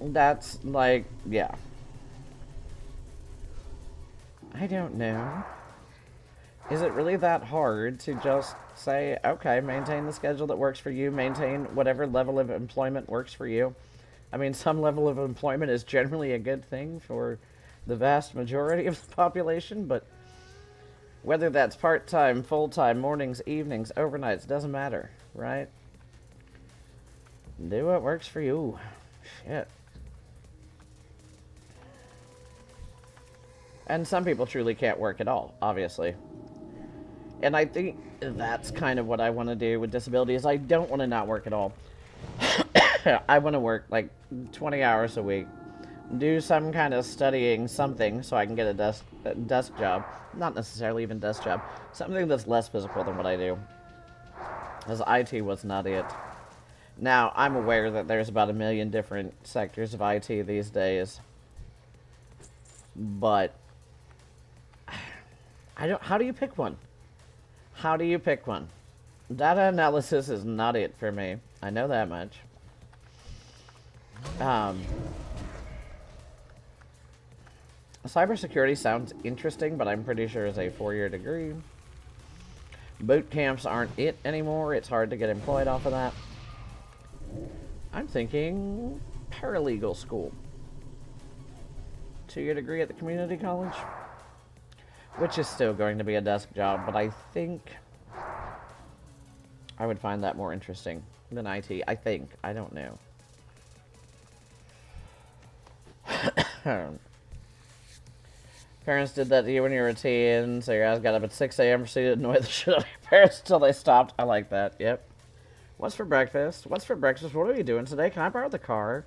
That's like, yeah. I don't know. Is it really that hard to just say, okay, maintain the schedule that works for you, maintain whatever level of employment works for you? I mean, some level of employment is generally a good thing for the vast majority of the population, but whether that's part time, full time, mornings, evenings, overnights, doesn't matter, right? Do what works for you. Shit. And some people truly can't work at all, obviously. And I think that's kind of what I want to do with disability is I don't want to not work at all. I want to work like 20 hours a week, do some kind of studying something so I can get a desk job. Not necessarily even desk job. Something that's less physical than what I do. Because IT was not it. Now, I'm aware that there's about a million different sectors of IT these days. But I don't how do you pick one? How do you pick one? Data analysis is not it for me. I know that much. Um, Cybersecurity sounds interesting, but I'm pretty sure it's a 4-year degree. Boot camps aren't it anymore. It's hard to get employed off of that. I'm thinking paralegal school. 2-year degree at the community college, which is still going to be a desk job, but I think I would find that more interesting than IT. I think. I don't know. Parents did that to you when you were a teen, so your ass got up at 6 a.m. proceeded to annoy the shit out of your parents until they stopped. I like that. Yep. What's for breakfast? What's for breakfast? What are you doing today? Can I borrow the car?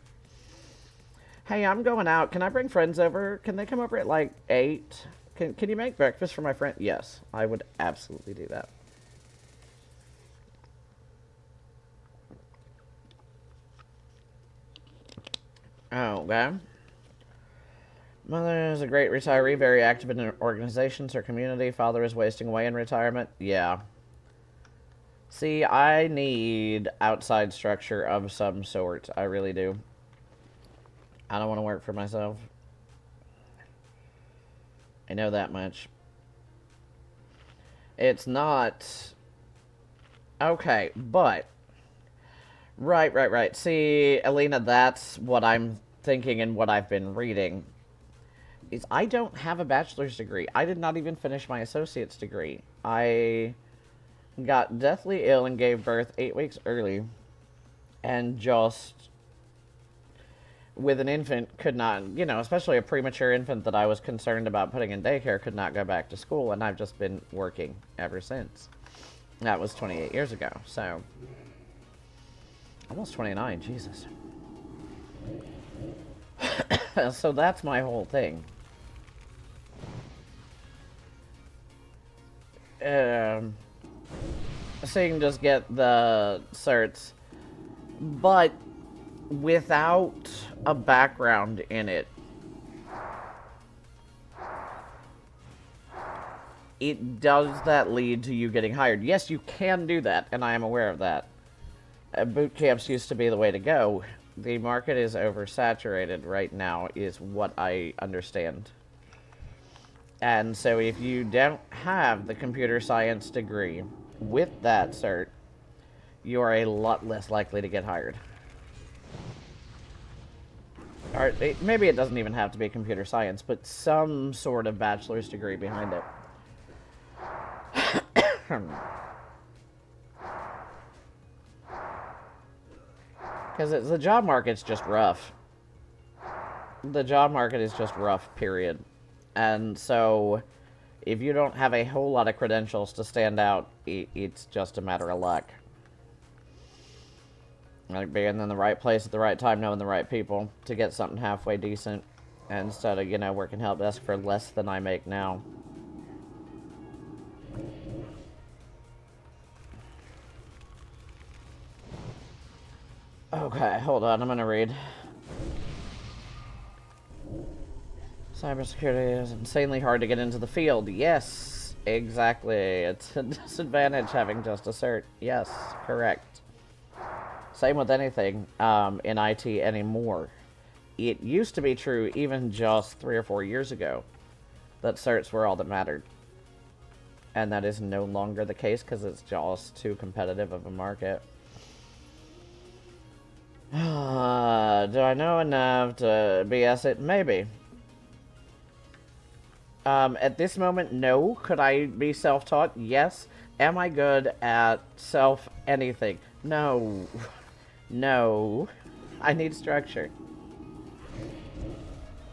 Hey, I'm going out. Can I bring friends over? Can they come over at like 8? Can you make breakfast for my friend? Yes, I would absolutely do that. Oh, okay. Mother is a great retiree, very active in organizations, her community. Father is wasting away in retirement. Yeah. See, I need outside structure of some sort. I really do. I don't want to work for myself. I know that much. It's not... Okay, but... Right. See, Alina, that's what I'm thinking and what I've been reading. Is I don't have a bachelor's degree. I did not even finish my associate's degree. I got deathly ill and gave birth 8 weeks early. And just, with an infant, could not, especially a premature infant that I was concerned about putting in daycare, could not go back to school. And I've just been working ever since. That was 28 years ago. So, almost 29, Jesus. So that's my whole thing. So you can just get the certs, but without a background in it, does that lead to you getting hired? Yes, you can do that, and I am aware of that. Boot camps used to be the way to go. The market is oversaturated right now, is what I understand. And so if you don't have the computer science degree with that cert, you are a lot less likely to get hired. Or maybe it doesn't even have to be computer science, but some sort of bachelor's degree behind it. Because the job market's just rough. The job market is just rough, period. And so, if you don't have a whole lot of credentials to stand out, it's just a matter of luck. Like being in the right place at the right time, knowing the right people to get something halfway decent, instead of, working help desk for less than I make now. Okay, hold on, I'm gonna read. Cybersecurity is insanely hard to get into the field. Yes, exactly. It's a disadvantage having just a cert. Yes, correct. Same with anything in IT anymore. It used to be true even just 3 or 4 years ago that certs were all that mattered. And that is no longer the case because it's just too competitive of a market. Do I know enough to BS it? Maybe. At this moment, no. Could I be self-taught? Yes. Am I good at anything? No. No. I need structure.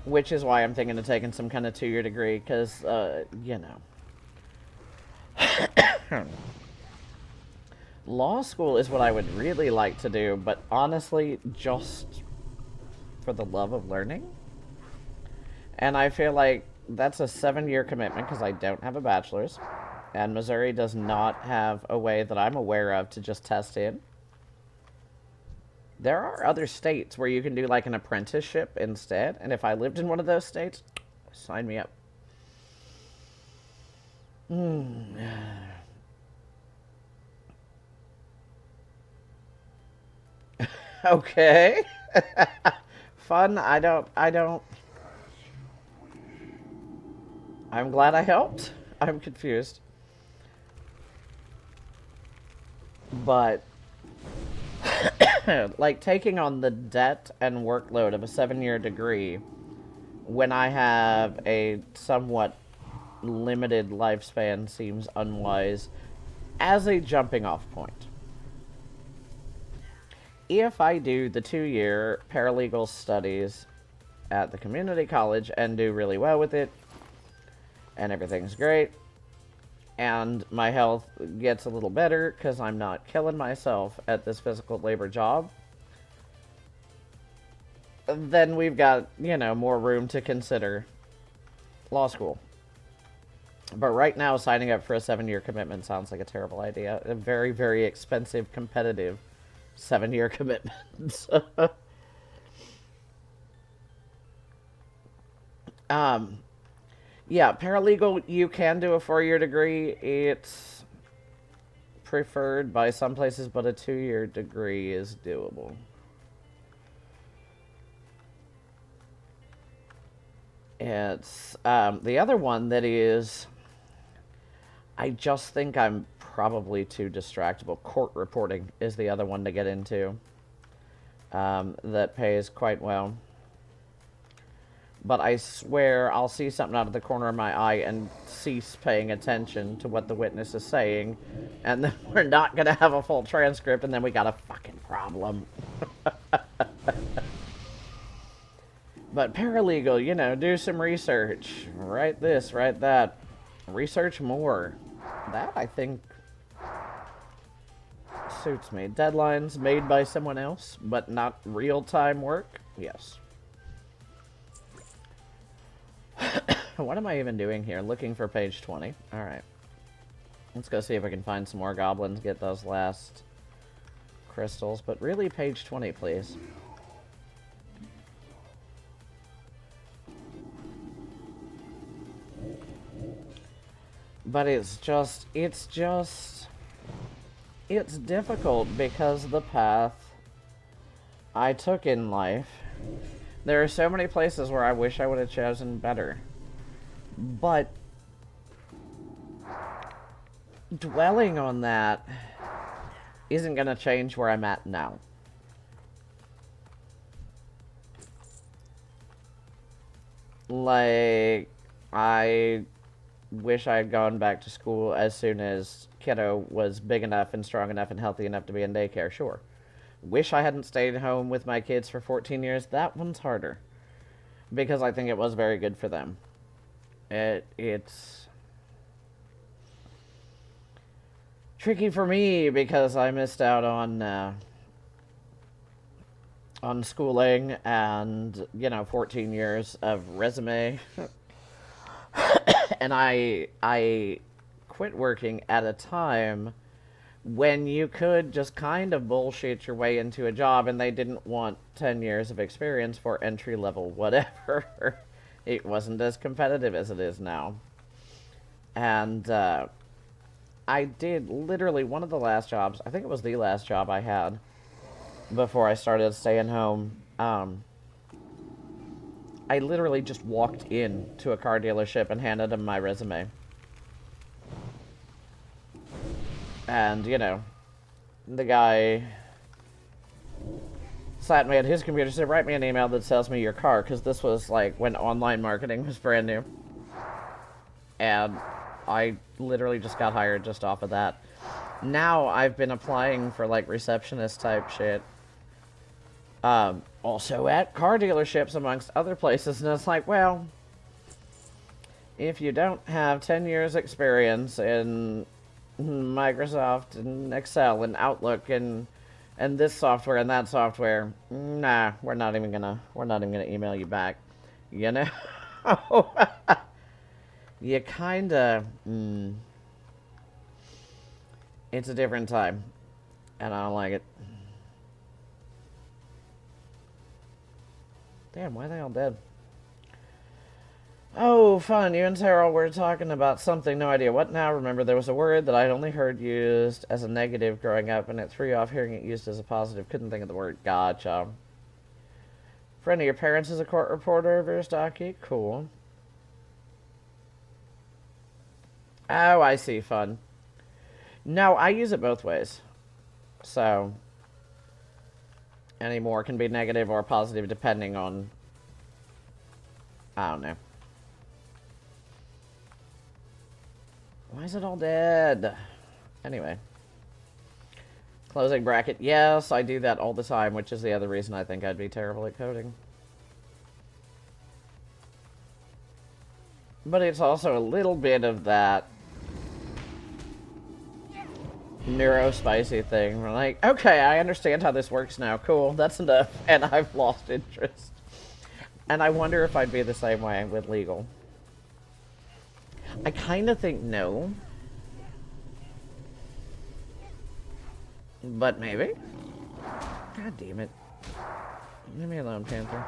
Which is why I'm thinking of taking some kind of 2-year degree, because, you know. Law school is what I would really like to do, but honestly, just for the love of learning. And I feel like that's a 7-year commitment because I don't have a bachelor's. And Missouri does not have a way that I'm aware of to just test in. There are other states where you can do like an apprenticeship instead. And if I lived in one of those states, sign me up. Okay. Fun. I don't. I'm glad I helped. I'm confused. But, like, taking on the debt and workload of a 7-year degree when I have a somewhat limited lifespan seems unwise as a jumping off point. If I do the 2-year paralegal studies at the community college and do really well with it, and everything's great, and my health gets a little better because I'm not killing myself at this physical labor job, then we've got, you know, more room to consider law school. But right now, signing up for a 7-year commitment sounds like a terrible idea. A very, very expensive, competitive 7-year commitment. Yeah, paralegal, you can do a 4-year degree. It's preferred by some places, but a 2-year degree is doable. It's the other one that is, I just think I'm probably too distractible. Court reporting is the other one to get into that pays quite well. But I swear I'll see something out of the corner of my eye and cease paying attention to what the witness is saying. And then we're not going to have a full transcript, and then we got a fucking problem. But paralegal, you know, do some research. Write this, write that. Research more. That, I think, suits me. Deadlines made by someone else, but not real-time work? Yes. What am I even doing here? Looking for page 20. Alright. Let's go see if I can find some more goblins, get those last crystals. But really, page 20, please. But it's difficult because of the path I took in life. There are so many places where I wish I would have chosen better. But dwelling on that isn't going to change where I'm at now. Like, I wish I had gone back to school as soon as kiddo was big enough and strong enough and healthy enough to be in daycare, sure. Wish I hadn't stayed home with my kids for 14 years. That one's harder. Because I think it was very good for them. It's tricky for me because I missed out on schooling and, you know, 14 years of resume. And I quit working at a time when you could just kind of bullshit your way into a job and they didn't want 10 years of experience for entry level whatever. It wasn't as competitive as it is now. And I did literally one of the last jobs, I think it was the last job I had before I started staying home. I literally just walked in to a car dealership and handed him my resume. And, you know, the guy sat me at his computer and said, write me an email that sells me your car, because this was, like, when online marketing was brand new. And I literally just got hired just off of that. Now I've been applying for, like, receptionist type shit. Also at car dealerships, amongst other places. And it's like, well, if you don't have 10 years experience in Microsoft and Excel and Outlook and this software and that software, nah, we're not even gonna email you back. You know? You kinda, it's a different time, and I don't like it. Damn, why are they all dead? Oh, fun. You and Terrell were talking about something. No idea what now. Remember, there was a word that I'd only heard used as a negative growing up, and it threw you off hearing it used as a positive. Couldn't think of the word. Gotcha. Friend of your parents is a court reporter, Verstaki. Cool. Oh, I see. Fun. No, I use it both ways. So, anymore can be negative or positive depending on, I don't know. Why is it all dead? Anyway. Closing bracket. Yes, I do that all the time, which is the other reason I think I'd be terrible at coding. But it's also a little bit of that neuro-spicy thing. We're like, okay, I understand how this works now. Cool, that's enough. And I've lost interest. And I wonder if I'd be the same way with legal. I kind of think no. But maybe. God damn it. Leave me alone, Panther.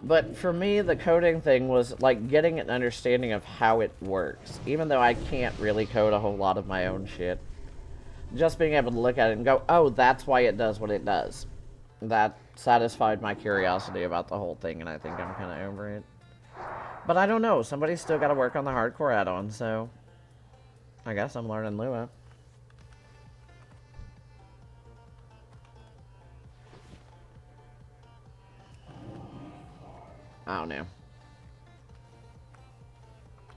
But for me, the coding thing was like getting an understanding of how it works. Even though I can't really code a whole lot of my own shit. Just being able to look at it and go, oh, that's why it does what it does. That satisfied my curiosity about the whole thing, and I think I'm kind of over it. But I don't know. Somebody's still got to work on the hardcore add-on, so I guess I'm learning Lua. I don't know.